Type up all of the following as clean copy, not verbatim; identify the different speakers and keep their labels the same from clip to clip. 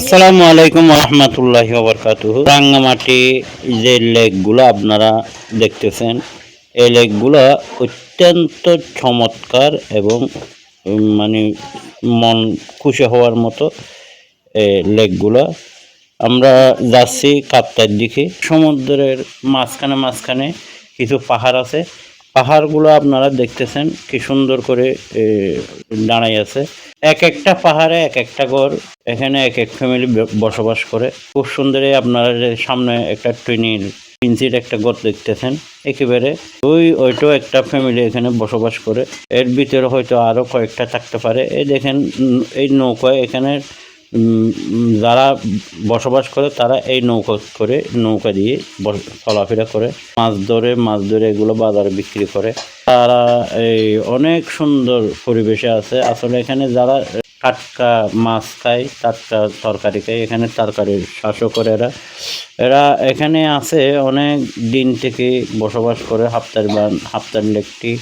Speaker 1: আসসালামু আলাইকুম রহমতুল্লাহি ওবরকাতুহু। রাঙ্গামাটি যে লেকগুলো আপনারা দেখতেছেন, এই লেকগুলো অত্যন্ত চমৎকার এবং মানে মন খুশি হওয়ার মতো লেকগুলো। আমরা যাচ্ছি কাপ্তার দিকে। সমুদ্রের মাঝখানে মাঝখানে কিছু পাহাড় আছে। পাহাড়গুলো আপনারা দেখতেছেন কি সুন্দর করে দাঁড়াই আছে। এক একটা পাহাড়ে এক একটা ঘর, এখানে এক এক ফ্যামিলি বসবাস করে। খুব সুন্দর। আপনারা যে সামনে একটা ট্রেনের ইঞ্চির একটা ঘর দেখতেছেন, একেবারে ওইটাও একটা ফ্যামিলি এখানে বসবাস করে। এর ভিতরে হয়তো আরো কয়েকটা থাকতে পারে। এই দেখেন এই নৌকায় এখানে যারা বসবাস করে তারা এই নৌকা দিয়ে চলাফেরা করে, মাছ ধরে এগুলো বাজারে বিক্রি করে। তারা এই অনেক সুন্দর পরিবেশে আছে। আসলে এখানে যারা টাটকা মাছ খায়, টাটকা তরকারি খায়, এখানে তরকারি চাষও করে এরা এখানে আছে অনেক দিন থেকে বসবাস করে। হাফতার লেকটি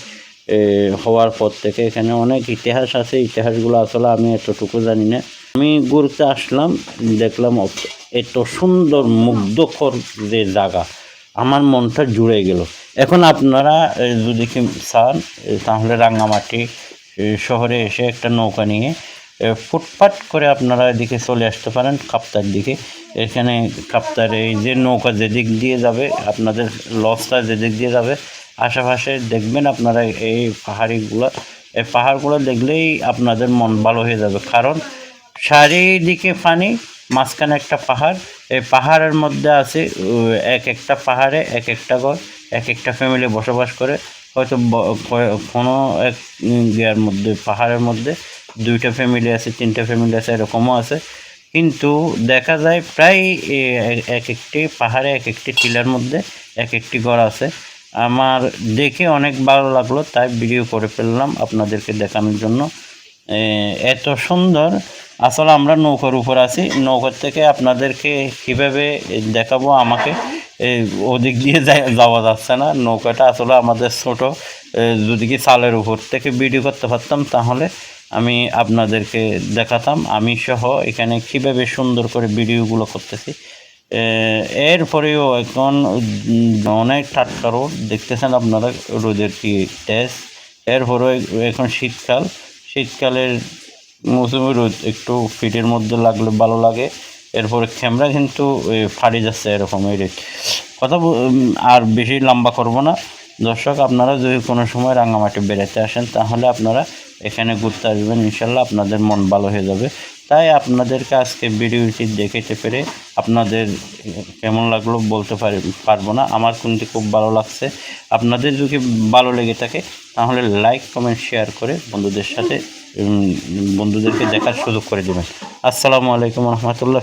Speaker 1: হওয়ার পর থেকে এখানে অনেক ইতিহাস আছে। ইতিহাসগুলো আসলে আমি এতটুকু জানি না। আমি ঘুরতে আসলাম, দেখলাম এত সুন্দর মুগ্ধকর যে জায়গা, আমার মনটা জুড়ে গেল। এখন আপনারা যদি চান তাহলে রাঙ্গামাটি শহরে এসে একটা নৌকা নিয়ে ফুটপাট করে আপনারা এদিকে চলে আসতে পারেন কাপ্তার দিকে। এখানে কাপ্তার এই যে নৌকা যেদিক দিয়ে যাবে, আপনাদের লঞ্চটা যেদিক দিয়ে যাবে, আশেপাশে দেখবেন আপনারা এই পাহাড়গুলো দেখলেই আপনাদের মন ভালো হয়ে যাবে। কারণ চারিদিকে পানি, মাঝখানে একটা পাহাড়। এই পাহাড়ের মধ্যে আছে এক একটা পাহাড়ে এক একটা ঘর, এক একটা ফ্যামিলি বসবাস করে। হয়তো কোনো এক ইয়ার মধ্যে পাহাড়ের মধ্যে 2টা ফ্যামিলি আছে, 3টা ফ্যামিলি আছে, এরকমও আছে। কিন্তু দেখা যায় প্রায় এক একটি পাহাড়ে এক একটি টিলার মধ্যে এক একটি ঘর আছে। আমার দেখে অনেক ভালো লাগলো, তাই ভিডিও করে ফেললাম আপনাদেরকে দেখানোর জন্য। এত সুন্দর। আসলে আমরা নৌকার উপর আছি, নৌকার থেকে আপনাদেরকে কিভাবে দেখাবো, আমাকে ওদিক দিয়ে যাওয়া যাচ্ছে না। নৌকাটা আসলে আমাদের ছোট। যদি কি চালের উপর থেকে ভিডিও করতে পারতাম তাহলে আমি আপনাদেরকে দেখাতাম, আমি সহ এখানে কিভাবে সুন্দর করে ভিডিওগুলো করতেছি। এরপরেও এখন অনেক টাটকা রোদ দেখতেছেন আপনারা, রোদের কি তেজ। এরপরে এখন শীতকালের মৌসুমি রোদ একটু ফিটের মধ্যে লাগলে ভালো লাগে। এরপরে ক্যামেরা কিন্তু ফাড়ি যাচ্ছে এরকম। এই কথা আর বেশি লম্বা করব না। দর্শক, আপনারা যদি কোনো সময় রাঙ্গামাটি বেড়াতে আসেন তাহলে আপনারা এখানে ঘুরতে আসবেন, ইনশাল্লাহ আপনাদের মন ভালো হয়ে যাবে। তাই আপনাদেরকে আজকে ভিডিওটি দেখতে পেরে আপনাদের কেমন লাগলো বলতে পারবো না। আমার কিন্তু খুব ভালো লাগছে। আপনাদের যদি ভালো লেগে থাকে তাহলে লাইক কমেন্ট শেয়ার করে বন্ধুদেরকে দেখার সুযোগ করে দেবেন। আসসালামু আলাইকুম রহমতুল্লাহ।